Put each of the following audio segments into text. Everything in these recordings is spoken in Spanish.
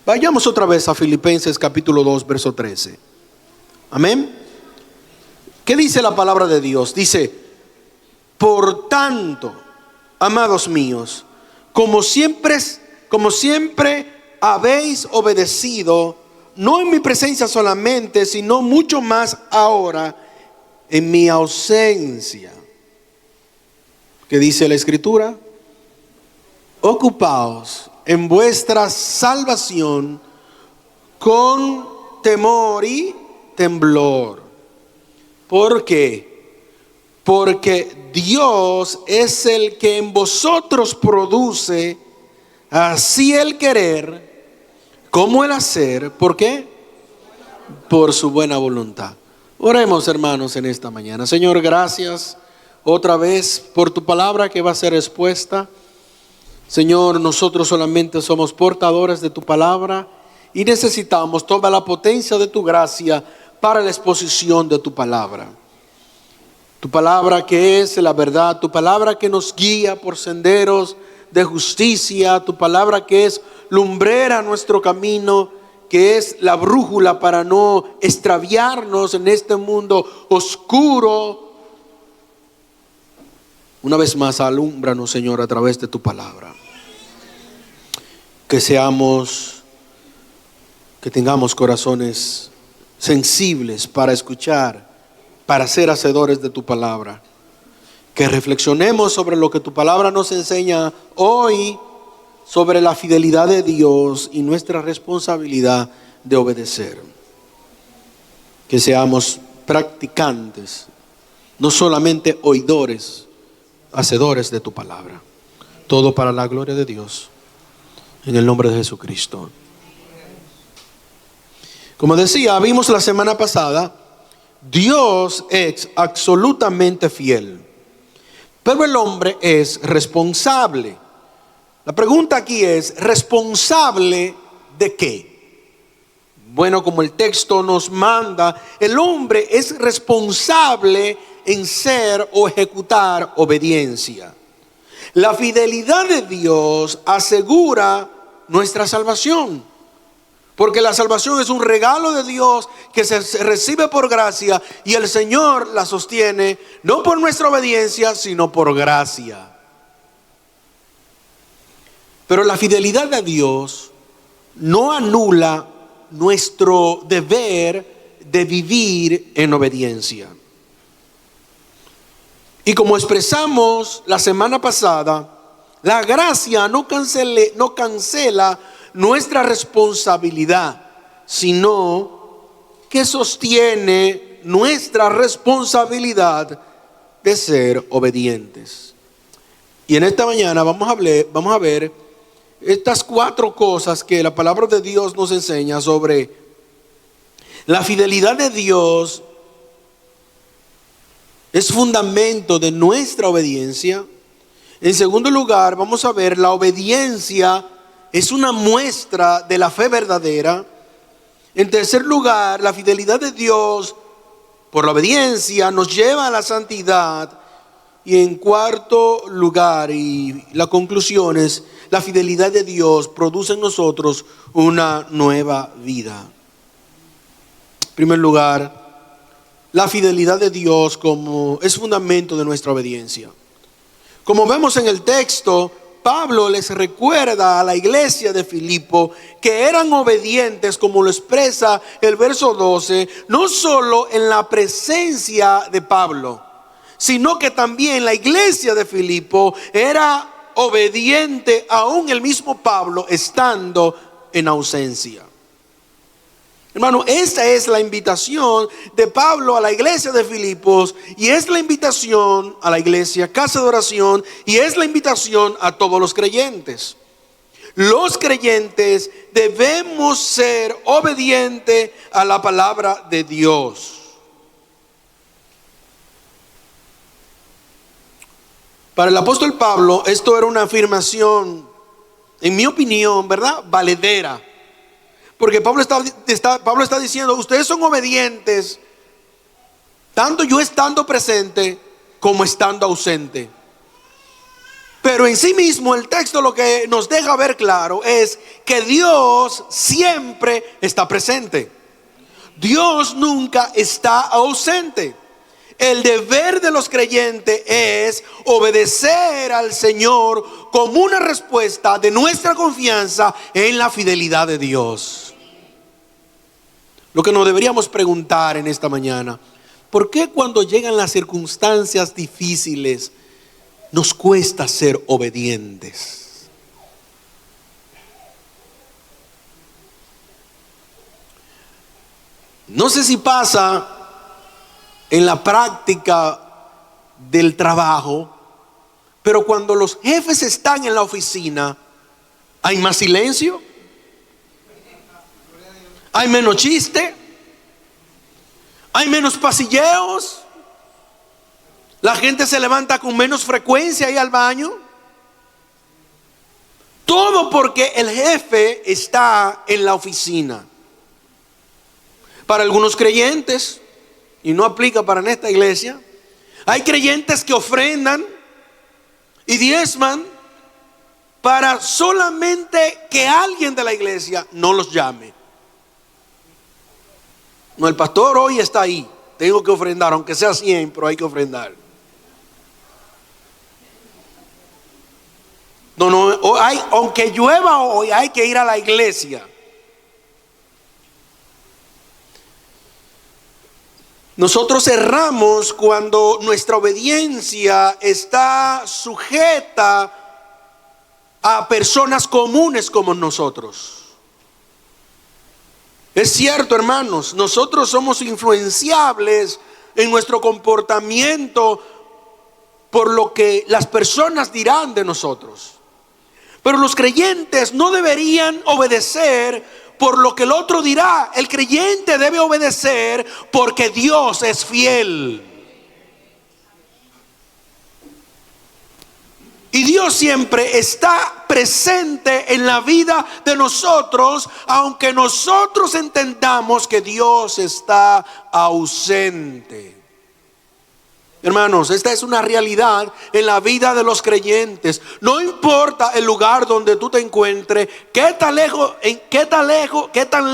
Vayamos otra vez a Filipenses capítulo 2, verso 13. Amén. ¿Qué dice la palabra de Dios? Dice: por tanto, amados míos, como siempre habéis obedecido, no en mi presencia solamente, sino mucho más ahora en mi ausencia. ¿Qué dice la Escritura? Ocupaos en vuestra salvación con temor y temblor. ¿Por qué? Porque Dios es el que en vosotros produce así el querer como el hacer. ¿Por qué? Por su buena voluntad. Oremos, hermanos, en esta mañana. Señor, gracias otra vez por tu palabra que va a ser expuesta. Señor, nosotros solamente somos portadores de tu palabra y necesitamos toda la potencia de tu gracia para la exposición de tu palabra. Tu palabra que es la verdad, tu palabra que nos guía por senderos de justicia, tu palabra que es lumbrera nuestro camino, que es la brújula para no extraviarnos en este mundo oscuro. Una vez más, alúmbranos, Señor, a través de tu palabra. Que tengamos corazones sensibles para escuchar, para ser hacedores de tu palabra. Que reflexionemos sobre lo que tu palabra nos enseña hoy, sobre la fidelidad de Dios y nuestra responsabilidad de obedecer. Que seamos practicantes, no solamente oidores, hacedores de tu palabra. Todo para la gloria de Dios, en el nombre de Jesucristo. Como decía, vimos la semana pasada, Dios es absolutamente fiel, pero el hombre es responsable. La pregunta aquí es: ¿responsable de qué? Bueno, como el texto nos manda, el hombre es responsable en ser o ejecutar obediencia. La fidelidad de Dios asegura nuestra salvación, porque la salvación es un regalo de Dios que se recibe por gracia, y el Señor la sostiene no por nuestra obediencia, sino por gracia. Pero la fidelidad de Dios no anula nuestro deber de vivir en obediencia. Y como expresamos la semana pasada, la gracia no cancela nuestra responsabilidad, sino que sostiene nuestra responsabilidad de ser obedientes. Y en esta mañana vamos a ver estas 4 cosas que la palabra de Dios nos enseña sobre la fidelidad de Dios. Es fundamento de nuestra obediencia. En segundo lugar, vamos a ver la obediencia es una muestra de la fe verdadera. En tercer lugar, la fidelidad de Dios por la obediencia nos lleva a la santidad. Y en cuarto lugar, y la conclusión es, la fidelidad de Dios produce en nosotros una nueva vida. En primer lugar, la fidelidad de Dios es fundamento de nuestra obediencia. Como vemos en el texto, Pablo les recuerda a la iglesia de Filipo que eran obedientes, como lo expresa el verso 12, no solo en la presencia de Pablo, sino que también la iglesia de Filipo era obediente aún el mismo Pablo estando en ausencia. Hermano, esta es la invitación de Pablo a la iglesia de Filipos, y es la invitación a la iglesia Casa de Oración, y es la invitación a todos los creyentes. Los creyentes debemos ser obedientes a la palabra de Dios. Para el apóstol Pablo, esto era una afirmación, en mi opinión, ¿verdad?, valedera. Porque Pablo está diciendo, ustedes son obedientes, tanto yo estando presente como estando ausente. Pero en sí mismo el texto lo que nos deja ver claro es que Dios siempre está presente. Dios nunca está ausente. El deber de los creyentes es obedecer al Señor como una respuesta de nuestra confianza en la fidelidad de Dios. Lo que nos deberíamos preguntar en esta mañana: ¿por qué cuando llegan las circunstancias difíciles nos cuesta ser obedientes? No sé si pasa en la práctica del trabajo, pero cuando los jefes están en la oficina, hay más silencio, hay menos chiste, hay menos pasilleos, la gente se levanta con menos frecuencia ahí al baño. Todo porque el jefe está en la oficina. Para algunos creyentes, y no aplica para en esta iglesia, hay creyentes que ofrendan y diezman para solamente que alguien de la iglesia no los llame. No, el pastor hoy está ahí, tengo que ofrendar, aunque sea 100, pero hay que ofrendar. Aunque llueva hoy, hay que ir a la iglesia. Nosotros erramos cuando nuestra obediencia está sujeta a personas comunes como nosotros. Es cierto, hermanos, nosotros somos influenciables en nuestro comportamiento por lo que las personas dirán de nosotros. Pero los creyentes no deberían obedecer por lo que el otro dirá. El creyente debe obedecer porque Dios es fiel. Y Dios siempre está presente en la vida de nosotros, aunque nosotros entendamos que Dios está ausente. Hermanos, esta es una realidad en la vida de los creyentes. No importa el lugar donde tú te encuentres, qué tan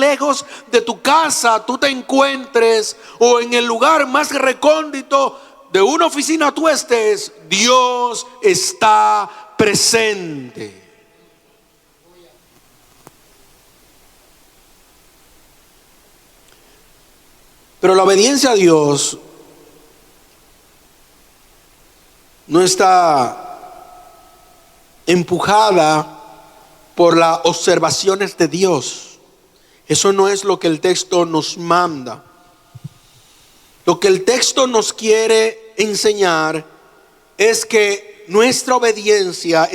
lejos de tu casa tú te encuentres, o en el lugar más recóndito de una oficina tú estés, Dios está presente. Pero la obediencia a Dios no está empujada por las observaciones de Dios. Eso no es lo que el texto nos manda. Lo que el texto nos quiere enseñar es que nuestra obediencia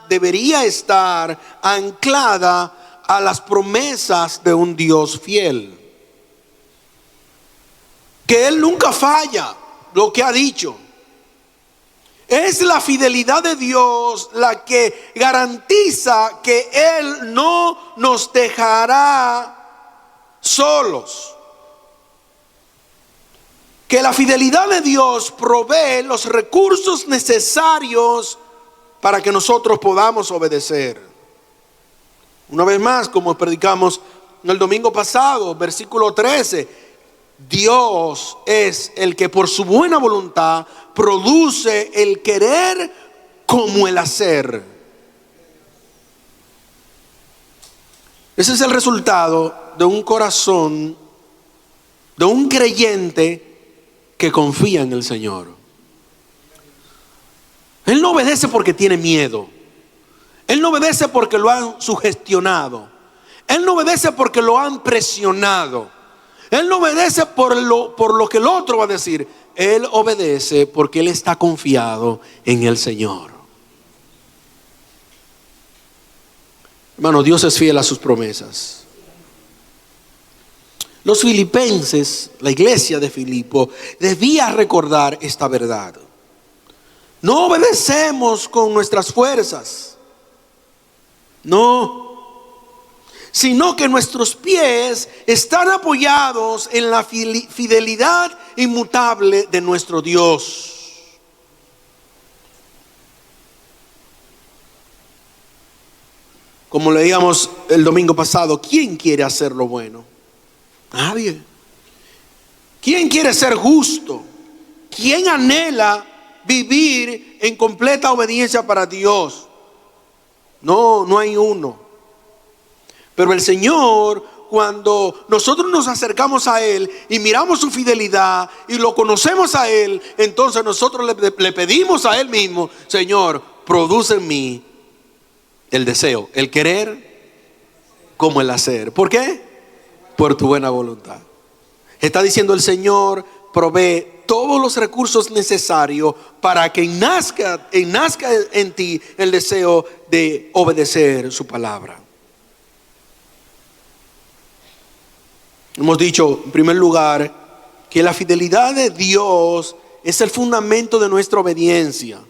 debería estar anclada a las promesas de un Dios fiel. Que Él nunca falla lo que ha dicho. Es la fidelidad de Dios la que garantiza que Él no nos dejará solos. Que la fidelidad de Dios provee los recursos necesarios para que nosotros podamos obedecer. Una vez más, como predicamos el domingo pasado, versículo 13. Dios es el que por su buena voluntad produce el querer como el hacer. Ese es el resultado de un corazón, de un creyente que confía en el Señor. Él no obedece porque tiene miedo. Él no obedece porque lo han sugestionado. Él no obedece porque lo han presionado. Él no obedece por lo que el otro va a decir. Él obedece porque él está confiado en el Señor. Hermano, Dios es fiel a sus promesas. Los filipenses, la iglesia de Filipo, debía recordar esta verdad. No obedecemos con nuestras fuerzas. No. Sino que nuestros pies están apoyados en la fidelidad inmutable de nuestro Dios. Como leíamos el domingo pasado, ¿quién quiere hacer lo bueno? Nadie. ¿Quién quiere ser justo? ¿Quién anhela vivir en completa obediencia para Dios? No, no hay uno. Pero el Señor, cuando nosotros nos acercamos a Él y miramos su fidelidad y lo conocemos a Él, entonces nosotros le pedimos a Él mismo: Señor, produce en mí el deseo, el querer como el hacer. ¿Por qué? Por tu buena voluntad. Está diciendo el Señor: provee todos los recursos necesarios para que nazca en ti el deseo de obedecer su palabra. Hemos dicho, en primer lugar, que la fidelidad de Dios es el fundamento de nuestra obediencia.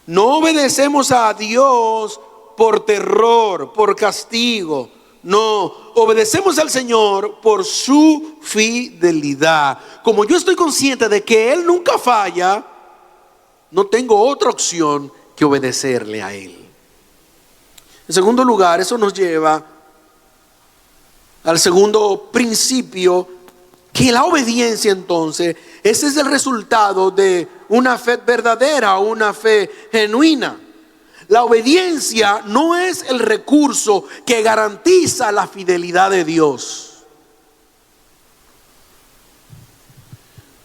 No obedecemos a Dios por terror, por castigo. No, obedecemos al Señor por su fidelidad. Como yo estoy consciente de que Él nunca falla, no tengo otra opción que obedecerle a Él. En segundo lugar, eso nos lleva al segundo principio, que la obediencia entonces, ese es el resultado de una fe verdadera, una fe genuina. La obediencia no es el recurso que garantiza la fidelidad de Dios.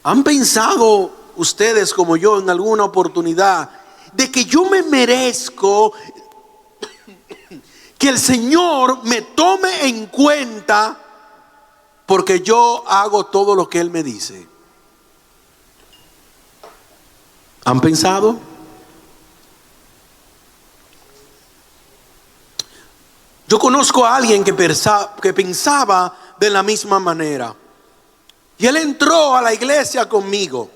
¿Han pensado ustedes como yo en alguna oportunidad de que yo me merezco que el Señor me tome en cuenta porque yo hago todo lo que Él me dice? ¿Han pensado? Yo conozco a alguien que pensaba de la misma manera. Y él entró a la iglesia conmigo.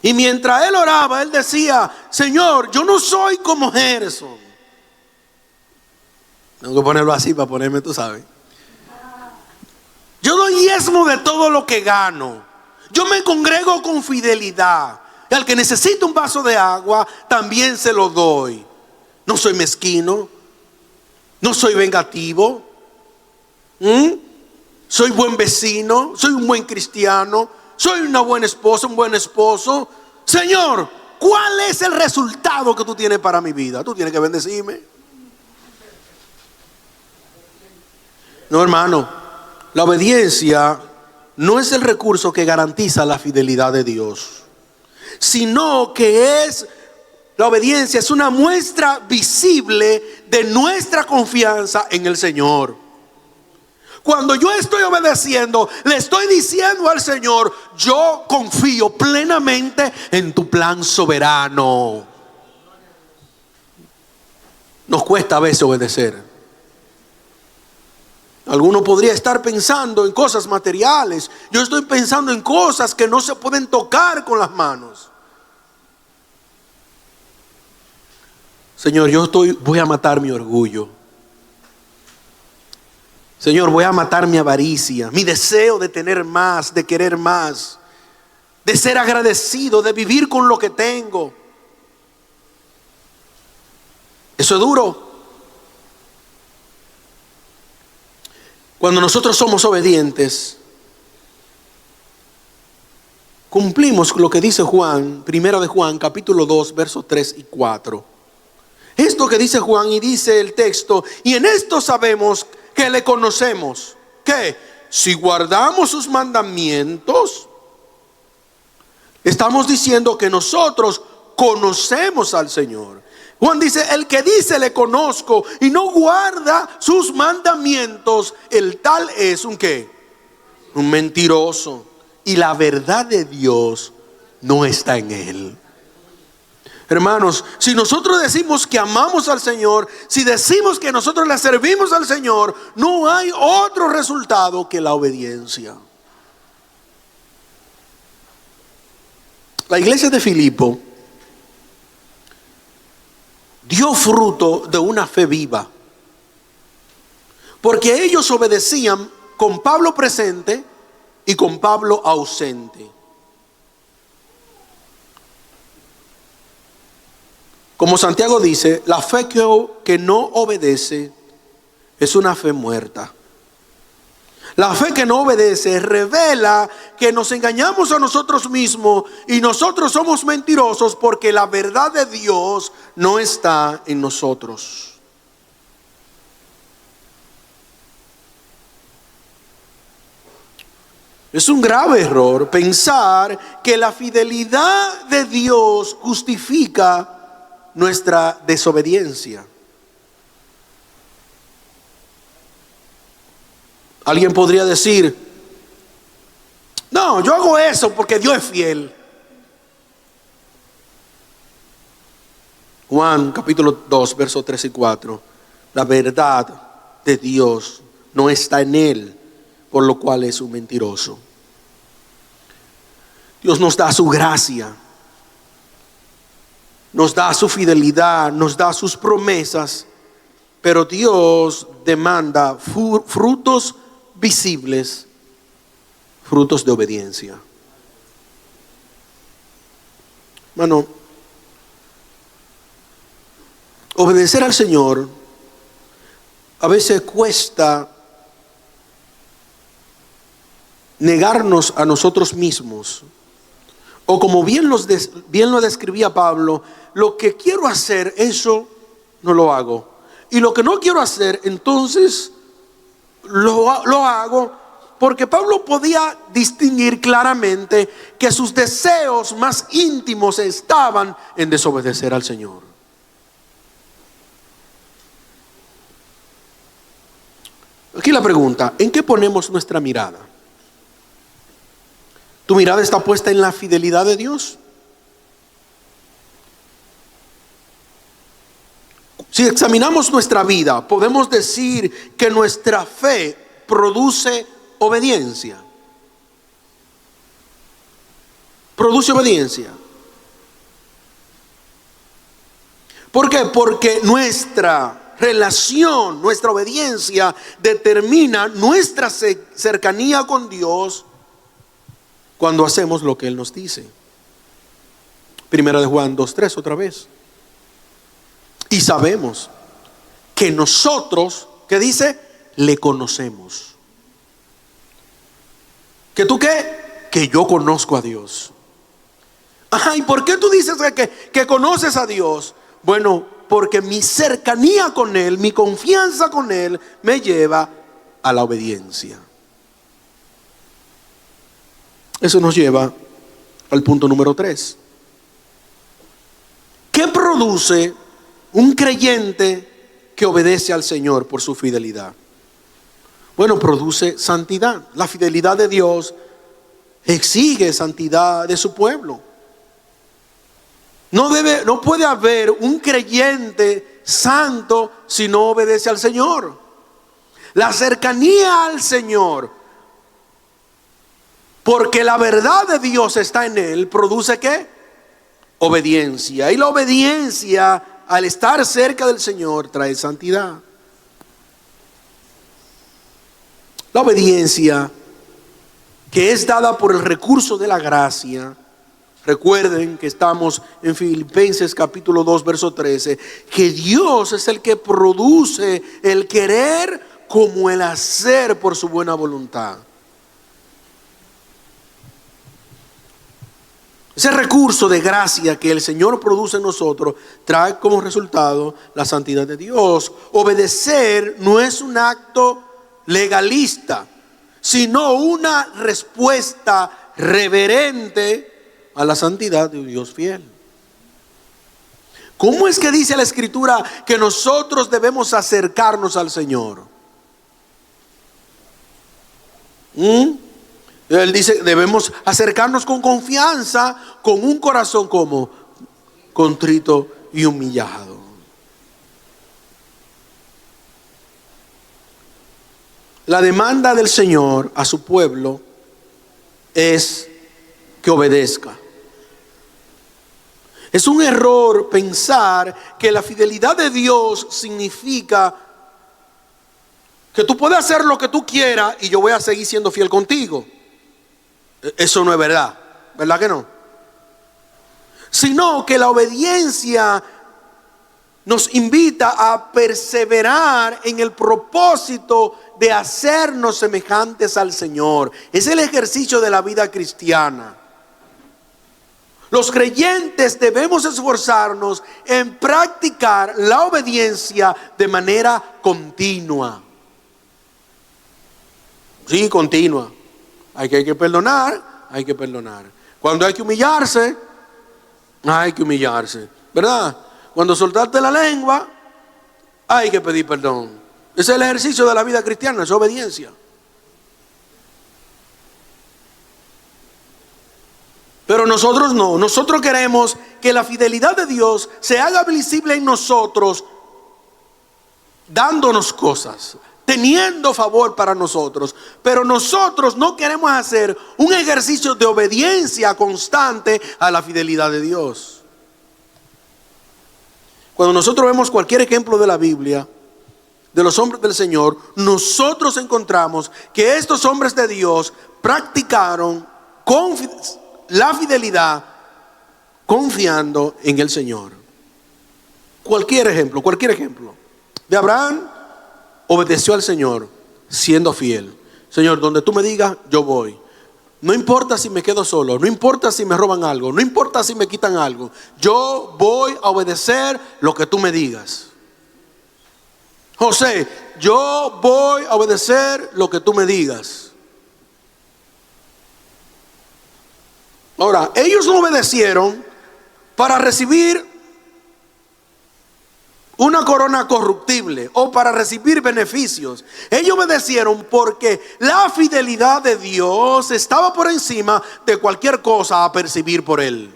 Y mientras él oraba, él decía: Señor, yo no soy como Gerson. Tengo que ponerlo así para ponerme, tú sabes. Yo doy diezmo de todo lo que gano. Yo me congrego con fidelidad. Y al que necesita un vaso de agua, también se lo doy. No soy mezquino. No soy vengativo. Soy buen vecino. Soy un buen cristiano. Soy una buena esposa, un buen esposo. Señor, ¿cuál es el resultado que tú tienes para mi vida? Tú tienes que bendecirme. No, hermano. La obediencia no es el recurso que garantiza la fidelidad de Dios, sino que la obediencia es una muestra visible de nuestra confianza en el Señor. Cuando yo estoy obedeciendo, le estoy diciendo al Señor: yo confío plenamente en tu plan soberano. Nos cuesta a veces obedecer. Alguno podría estar pensando en cosas materiales. Yo estoy pensando en cosas que no se pueden tocar con las manos. Señor, voy a matar mi orgullo. Señor, voy a matar mi avaricia, mi deseo de tener más, de querer más, de ser agradecido, de vivir con lo que tengo. Eso es duro. Cuando nosotros somos obedientes, cumplimos lo que dice Juan, primera de Juan, capítulo 2, versos 3 y 4. Esto que dice Juan, y dice el texto: y en esto sabemos que le conocemos, que si guardamos sus mandamientos, estamos diciendo que nosotros conocemos al Señor. Juan dice: el que dice le conozco y no guarda sus mandamientos, el tal es un ¿qué? Un mentiroso, y la verdad de Dios no está en él. Hermanos, si nosotros decimos que amamos al Señor, si decimos que nosotros le servimos al Señor, no hay otro resultado que la obediencia. La iglesia de Filipo dio fruto de una fe viva, porque ellos obedecían con Pablo presente y con Pablo ausente. Como Santiago dice, la fe que no obedece es una fe muerta. La fe que no obedece revela que nos engañamos a nosotros mismos y nosotros somos mentirosos porque la verdad de Dios no está en nosotros. Es un grave error pensar que la fidelidad de Dios justifica nuestra desobediencia. Alguien podría decir, no, yo hago eso porque Dios es fiel. Juan capítulo 2, versos 3 y 4. La verdad de Dios no está en él, por lo cual es un mentiroso. Dios nos da su gracia, nos da su fidelidad, nos da sus promesas, pero Dios demanda frutos visibles, frutos de obediencia. Hermano, obedecer al Señor a veces cuesta negarnos a nosotros mismos. O como bien lo describía Pablo, lo que quiero hacer, eso no lo hago. Y lo que no quiero hacer, entonces lo hago, porque Pablo podía distinguir claramente que sus deseos más íntimos estaban en desobedecer al Señor. Aquí la pregunta, ¿en qué ponemos nuestra mirada? ¿Tu mirada está puesta en la fidelidad de Dios? Si examinamos nuestra vida, podemos decir que nuestra fe produce obediencia. Produce obediencia. ¿Por qué? Porque nuestra relación, nuestra obediencia determina nuestra cercanía con Dios cuando hacemos lo que Él nos dice. Primera de Juan 2:3 otra vez. Y sabemos que nosotros, ¿qué dice? Le conocemos. ¿Que tú qué? Que yo conozco a Dios. Ajá, ¿y por qué tú dices que conoces a Dios? Bueno, porque mi cercanía con Él, mi confianza con Él, me lleva a la obediencia. Eso nos lleva al punto número 3. ¿Qué produce un creyente que obedece al Señor por su fidelidad? Bueno, produce santidad. La fidelidad de Dios exige santidad de su pueblo. No puede haber un creyente santo si no obedece al Señor. La cercanía al Señor, porque la verdad de Dios está en él, produce ¿qué? Obediencia. Y la obediencia, al estar cerca del Señor, trae santidad. La obediencia que es dada por el recurso de la gracia. Recuerden que estamos en Filipenses capítulo 2 verso 13, que Dios es el que produce el querer como el hacer por su buena voluntad. Ese recurso de gracia que el Señor produce en nosotros trae como resultado la santidad de Dios. Obedecer no es un acto legalista, sino una respuesta reverente a la santidad de un Dios fiel. ¿Cómo es que dice la Escritura que nosotros debemos acercarnos al Señor? Él dice, debemos acercarnos con confianza, con un corazón como contrito y humillado. La demanda del Señor a su pueblo es que obedezca. Es un error pensar que la fidelidad de Dios significa que tú puedes hacer lo que tú quieras y yo voy a seguir siendo fiel contigo. Eso no es verdad, ¿verdad que no? Sino que la obediencia nos invita a perseverar en el propósito de hacernos semejantes al Señor. Es el ejercicio de la vida cristiana. Los creyentes debemos esforzarnos en practicar la obediencia de manera continua. Sí, continua. Hay que perdonar, hay que perdonar. Cuando hay que humillarse, ¿verdad? Cuando soltaste la lengua, hay que pedir perdón. Ese es el ejercicio de la vida cristiana, es obediencia. Pero nosotros no, nosotros queremos que la fidelidad de Dios se haga visible en nosotros, dándonos cosas, teniendo favor para nosotros. Pero nosotros no queremos hacer un ejercicio de obediencia constante a la fidelidad de Dios. Cuando nosotros vemos cualquier ejemplo de la Biblia, de los hombres del Señor, nosotros encontramos que estos hombres de Dios practicaron la fidelidad confiando en el Señor. Cualquier ejemplo de Abraham, obedeció al Señor siendo fiel. Señor, donde tú me digas, yo voy. No importa si me quedo solo, no importa si me roban algo, no importa si me quitan algo, yo voy a obedecer lo que tú me digas. José, yo voy a obedecer lo que tú me digas. Ahora, ellos no obedecieron para recibir una corona corruptible o para recibir beneficios. Ellos obedecieron porque la fidelidad de Dios estaba por encima de cualquier cosa a percibir por Él.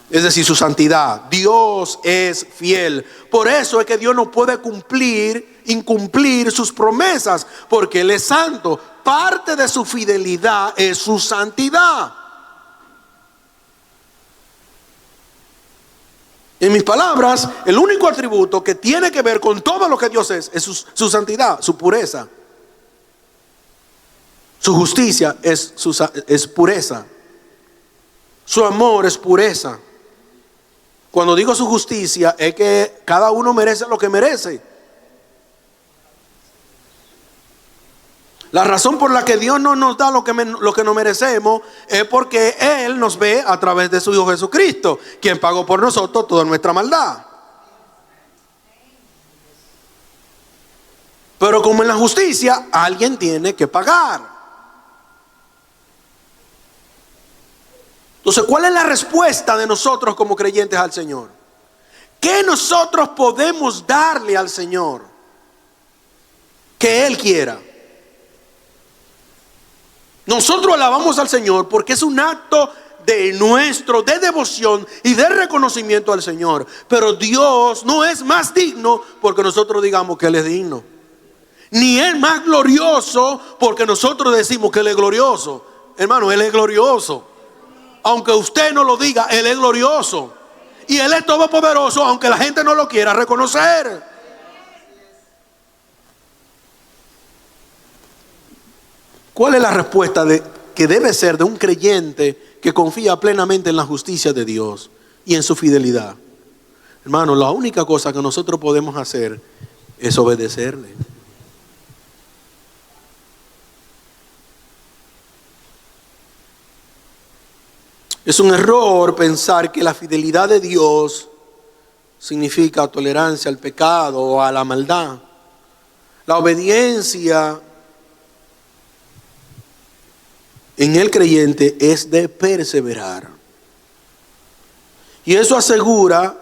Es decir, su santidad. Dios es fiel. Por eso es que Dios no puede incumplir sus promesas, porque Él es santo. Parte de su fidelidad es su santidad. En mis palabras, el único atributo que tiene que ver con todo lo que Dios es su santidad, su pureza. Su justicia es pureza. Su amor es pureza. Cuando digo su justicia, es que cada uno merece lo que merece. La razón por la que Dios no nos da lo que nos merecemos es porque Él nos ve a través de su Hijo Jesucristo, quien pagó por nosotros toda nuestra maldad. Pero como en la justicia, alguien tiene que pagar. Entonces, ¿cuál es la respuesta de nosotros como creyentes al Señor? ¿Qué nosotros podemos darle al Señor que Él quiera? Nosotros alabamos al Señor porque es un acto de devoción y de reconocimiento al Señor. Pero Dios no es más digno porque nosotros digamos que Él es digno. Ni es más glorioso porque nosotros decimos que Él es glorioso. Hermano, Él es glorioso. Aunque usted no lo diga, Él es glorioso. Y Él es todopoderoso, aunque la gente no lo quiera reconocer. ¿Cuál es la respuesta que debe ser de un creyente que confía plenamente en la justicia de Dios y en su fidelidad? Hermano, la única cosa que nosotros podemos hacer es obedecerle. Es un error pensar que la fidelidad de Dios significa tolerancia al pecado o a la maldad. La obediencia en el creyente es de perseverar. Y eso asegura,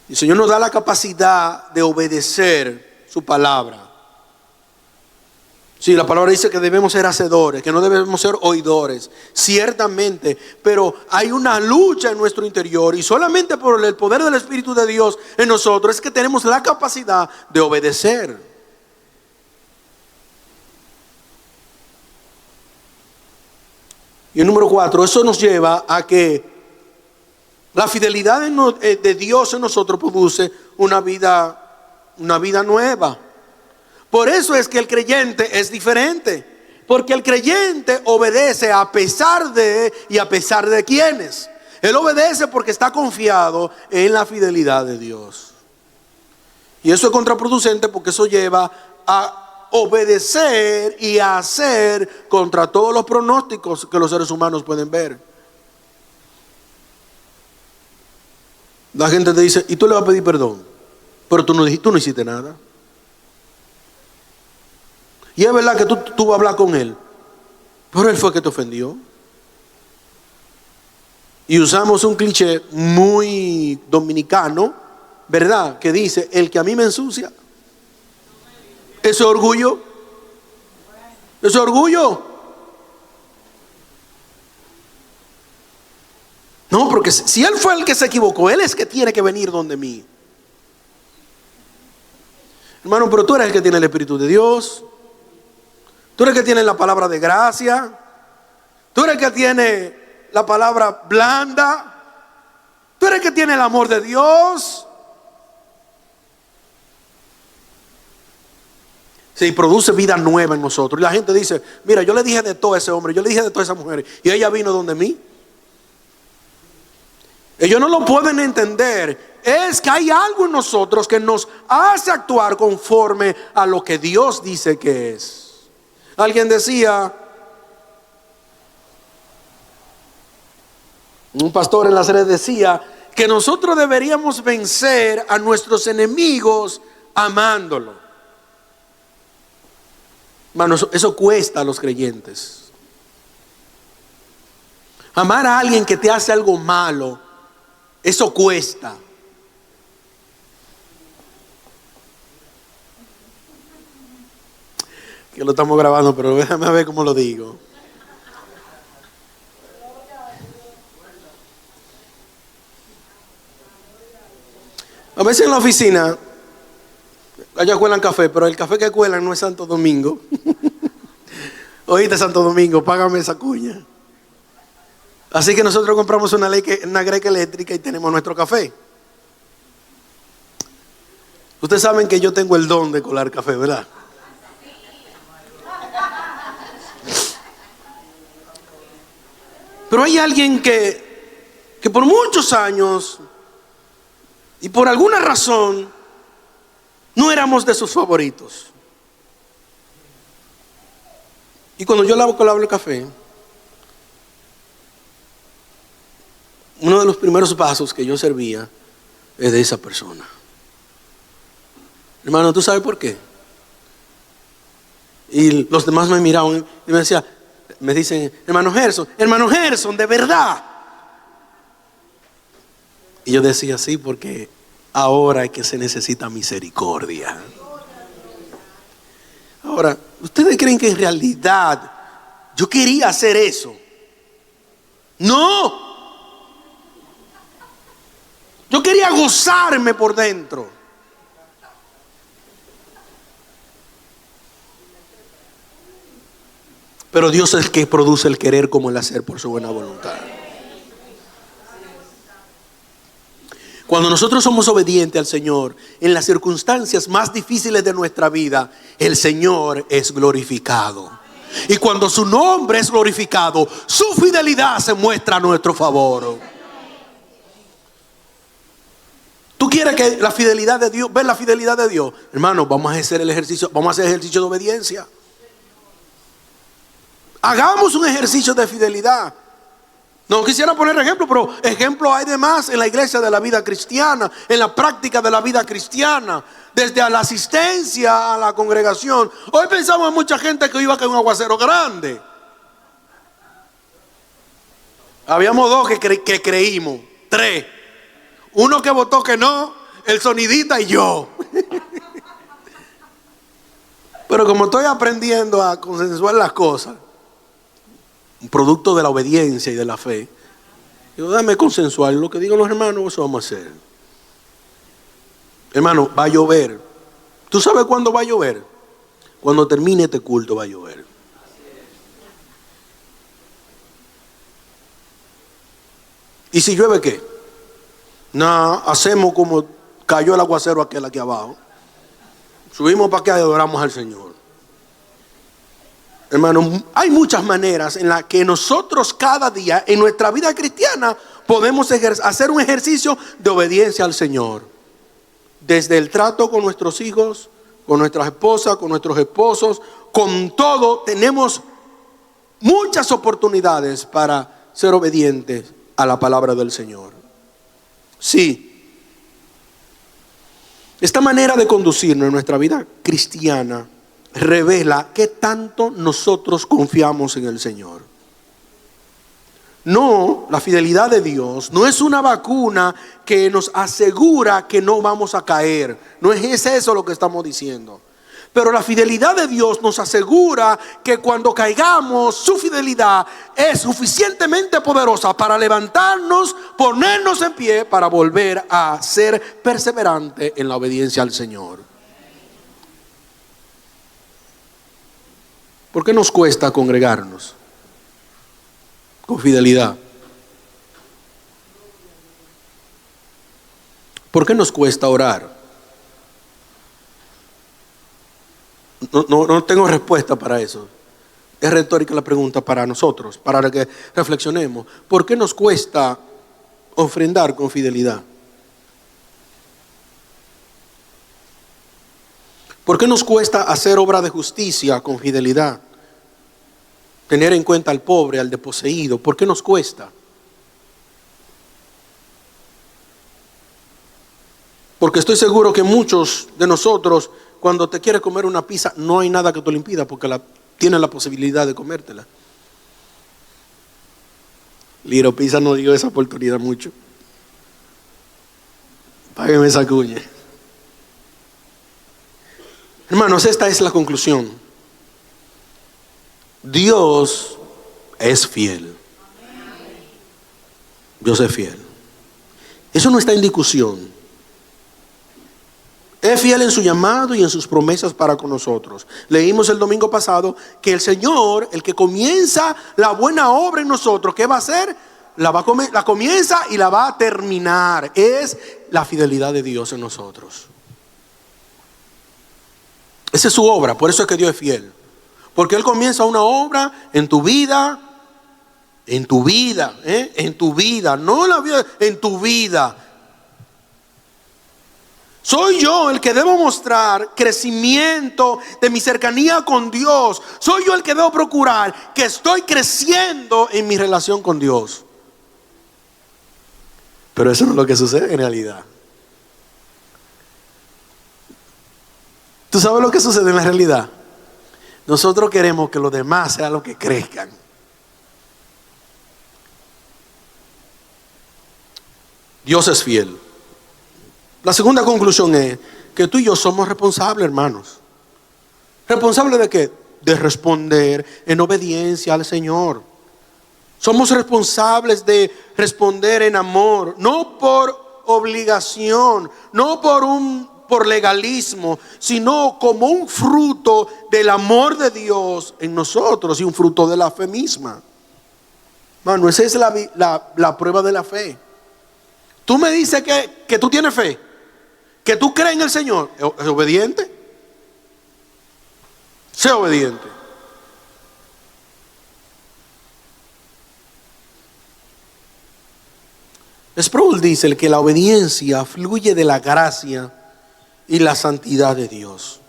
el Señor nos da la capacidad de obedecer su palabra. Sí, la palabra dice que debemos ser hacedores, que no debemos ser oidores, ciertamente, pero hay una lucha en nuestro interior y solamente por el poder del Espíritu de Dios en nosotros es que tenemos la capacidad de obedecer. Y el número 4, eso nos lleva a que la fidelidad de Dios en nosotros produce una vida nueva. Por eso es que el creyente es diferente, porque el creyente obedece a pesar de y a pesar de quienes. Él obedece porque está confiado en la fidelidad de Dios. Y eso es contraproducente porque eso lleva a obedecer y a hacer contra todos los pronósticos que los seres humanos pueden ver. La gente te dice, y tú le vas a pedir perdón, pero tú no hiciste nada. Y es verdad que tú vas a hablar con él, pero él fue el que te ofendió. Y usamos un cliché muy dominicano, ¿verdad? Que dice, el que a mí me ensucia. Eso es orgullo. Eso es orgullo. No, porque si él fue el que se equivocó, él es que tiene que venir donde mí. Hermano, pero tú eres el que tiene el Espíritu de Dios. Tú eres el que tiene la palabra de gracia. Tú eres el que tiene la palabra blanda. Tú eres el que tiene el amor de Dios. Sí, produce vida nueva en nosotros. Y la gente dice, mira, yo le dije de todo a ese hombre, yo le dije de todas esas mujeres, y ella vino donde mí. Ellos no lo pueden entender. Es que hay algo en nosotros que nos hace actuar conforme a lo que Dios dice que es. Alguien decía, un pastor en la serie decía, que nosotros deberíamos vencer a nuestros enemigos amándolo. Hermano, eso cuesta a los creyentes. Amar a alguien que te hace algo malo, eso cuesta. Que lo estamos grabando, pero déjame ver cómo lo digo. A veces en la oficina, allá cuelan café, pero el café que cuelan no es Santo Domingo. Oíste, Santo Domingo, págame esa cuña. Así que nosotros compramos una greca eléctrica y tenemos nuestro café. Ustedes saben que yo tengo el don de colar café, ¿verdad? Pero hay alguien que por muchos años y por alguna razón no éramos de sus favoritos. Y cuando yo lavo el café, uno de los primeros pasos que yo servía es de esa persona. Hermano, ¿tú sabes por qué? Y los demás me miraban y me dicen, hermano Gerson, de verdad. Y yo decía, sí, porque ahora es que se necesita misericordia. Ahora, ¿ustedes creen que en realidad yo quería hacer eso? No. Yo quería gozarme por dentro. Pero Dios es el que produce el querer como el hacer por su buena voluntad. Cuando nosotros somos obedientes al Señor, en las circunstancias más difíciles de nuestra vida, el Señor es glorificado. Y cuando su nombre es glorificado, su fidelidad se muestra a nuestro favor. ¿Tú quieres que la fidelidad de Dios, ver la fidelidad de Dios? Hermano, vamos a hacer ejercicio de obediencia. Hagamos un ejercicio de fidelidad. No quisiera poner ejemplo, pero ejemplo hay de más en la iglesia de la vida cristiana, en la práctica de la vida cristiana, desde la asistencia a la congregación. Hoy pensamos en mucha gente que iba con un aguacero grande. Habíamos dos que creímos, tres. Uno que votó que no, el sonidista y yo. Pero como estoy aprendiendo a consensuar las cosas, un producto de la obediencia y de la fe, digo, dame consensuar lo que digan los hermanos, eso vamos a hacer. Hermano, va a llover. ¿Tú sabes cuándo va a llover? Cuando termine este culto va a llover. ¿Y si llueve qué? Nada, hacemos como cayó el aguacero aquel aquí abajo. Subimos para acá y adoramos al Señor. Hermano, hay muchas maneras en las que nosotros cada día en nuestra vida cristiana podemos hacer un ejercicio de obediencia al Señor. Desde el trato con nuestros hijos, con nuestras esposas, con nuestros esposos, con todo, tenemos muchas oportunidades para ser obedientes a la palabra del Señor. Sí. Esta manera de conducirnos en nuestra vida cristiana revela qué tanto nosotros confiamos en el Señor. No, la fidelidad de Dios no es una vacuna que nos asegura que no vamos a caer. No es eso lo que estamos diciendo. Pero la fidelidad de Dios nos asegura que cuando caigamos, su fidelidad es suficientemente poderosa para levantarnos, ponernos en pie, para volver a ser perseverante en la obediencia al Señor. ¿Por qué nos cuesta congregarnos con fidelidad? ¿Por qué nos cuesta orar? No tengo respuesta para eso. Es retórica la pregunta para nosotros, para que reflexionemos. ¿Por qué nos cuesta ofrendar con fidelidad? ¿Por qué nos cuesta hacer obra de justicia con fidelidad? Tener en cuenta al pobre, al desposeído. ¿Por qué nos cuesta? Porque estoy seguro que muchos de nosotros, cuando te quieres comer una pizza, no hay nada que te lo impida porque tienes la posibilidad de comértela. Little Pizza no dio esa oportunidad mucho. Págueme esa cuña. Hermanos, esta es la conclusión. Dios es fiel. Dios es fiel. Eso no está en discusión. Es fiel en su llamado y en sus promesas para con nosotros. Leímos el domingo pasado que el Señor, el que comienza la buena obra en nosotros, ¿qué va a hacer? La comienza y la va a terminar. Es la fidelidad de Dios en nosotros. Esa es su obra, por eso es que Dios es fiel. Porque Él comienza una obra en tu vida, en tu vida, no en la vida, en tu vida. Soy yo el que debo mostrar crecimiento de mi cercanía con Dios. Soy yo el que debo procurar que estoy creciendo en mi relación con Dios. Pero eso no es lo que sucede en realidad. ¿Tú sabes lo que sucede en la realidad? Nosotros queremos que los demás sean los que crezcan. Dios es fiel. La segunda conclusión es que tú y yo somos responsables, hermanos. ¿Responsables de qué? De responder en obediencia al Señor. Somos responsables de responder en amor, no por obligación, no por legalismo, sino como un fruto del amor de Dios en nosotros y un fruto de la fe misma. Hermano, esa es la prueba de la fe. Tú me dices que tú tienes fe, que tú crees en el Señor. ¿Es obediente? Sé obediente. Sproul dice que la obediencia fluye de la gracia y la santidad de Dios.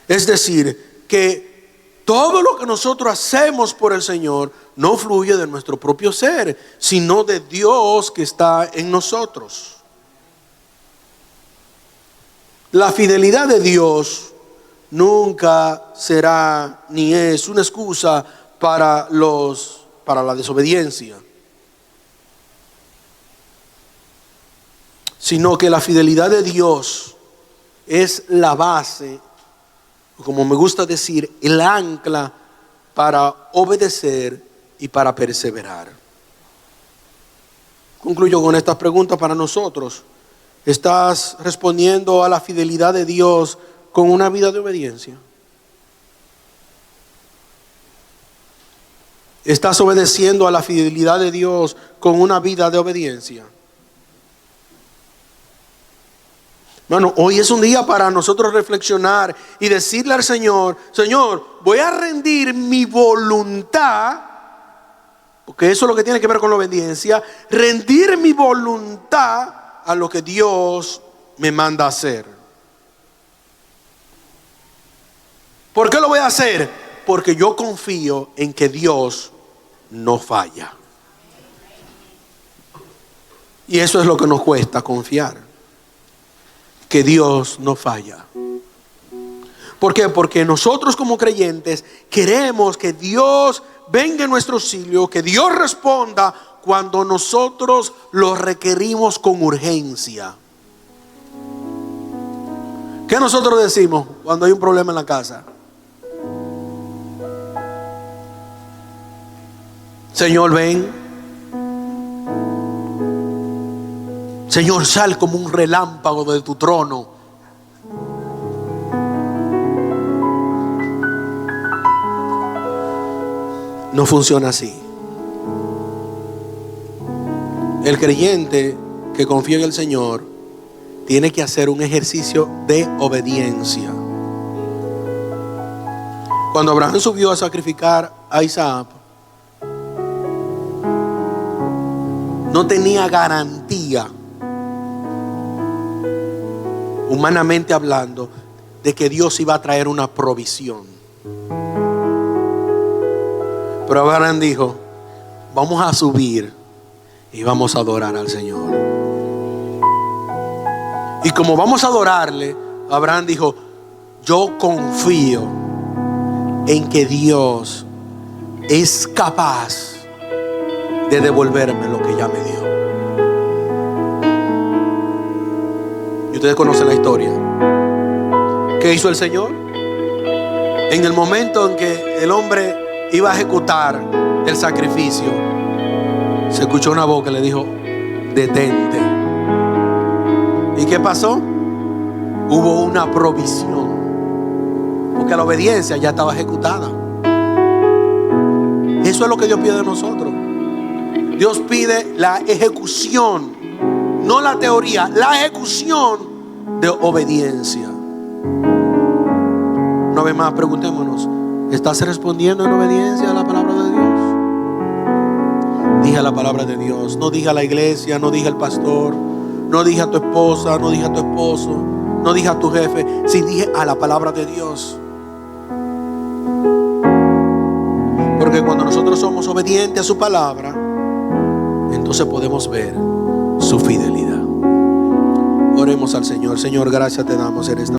Es decir, que todo lo que nosotros hacemos por el Señor no fluye de nuestro propio ser, sino de Dios que está en nosotros. La fidelidad de Dios nunca será ni es una excusa para la desobediencia, sino que la fidelidad de Dios es la base, como me gusta decir, el ancla para obedecer y para perseverar. Concluyo con estas preguntas para nosotros. ¿Estás respondiendo a la fidelidad de Dios con una vida de obediencia? ¿Estás obedeciendo a la fidelidad de Dios con una vida de obediencia? Bueno, hoy es un día para nosotros reflexionar y decirle al Señor: Señor, voy a rendir mi voluntad porque eso es lo que tiene que ver con la obediencia, rendir mi voluntad a lo que Dios me manda hacer. ¿Por qué lo voy a hacer? Porque yo confío en que Dios no falla. Y eso es lo que nos cuesta confiar, que Dios no falla. ¿Por qué? Porque nosotros como creyentes queremos que Dios venga en nuestro auxilio, que Dios responda cuando nosotros lo requerimos con urgencia. ¿Qué nosotros decimos cuando hay un problema en la casa? Señor, ven. Señor, sal como un relámpago de tu trono. No funciona así. El creyente que confía en el Señor tiene que hacer un ejercicio de obediencia. Cuando Abraham subió a sacrificar a Isaac, no tenía garantía, humanamente hablando, de que Dios iba a traer una provisión. Pero Abraham dijo: vamos a subir y vamos a adorar al Señor. Y como vamos a adorarle, Abraham dijo: yo confío en que Dios es capaz de devolverme lo que ya me dio. Y ustedes conocen la historia. ¿Qué hizo el Señor? En el momento en que el hombre iba a ejecutar el sacrificio, se escuchó una voz que le dijo: detente. ¿Y qué pasó? Hubo una provisión, porque la obediencia ya estaba ejecutada. Eso es lo que Dios pide de nosotros. Dios pide la ejecución, no la teoría, la ejecución de obediencia. Una vez más, preguntémonos: ¿estás respondiendo en obediencia a la palabra de Dios? Dije la palabra de Dios, no dije a la iglesia, no dije al pastor, no dije a tu esposa, no dije a tu esposo, no dije a tu jefe, sí dije a la palabra de Dios. Porque cuando nosotros somos obedientes a su palabra, entonces podemos ver su fidelidad. Oremos al Señor. Señor, gracias te damos en esta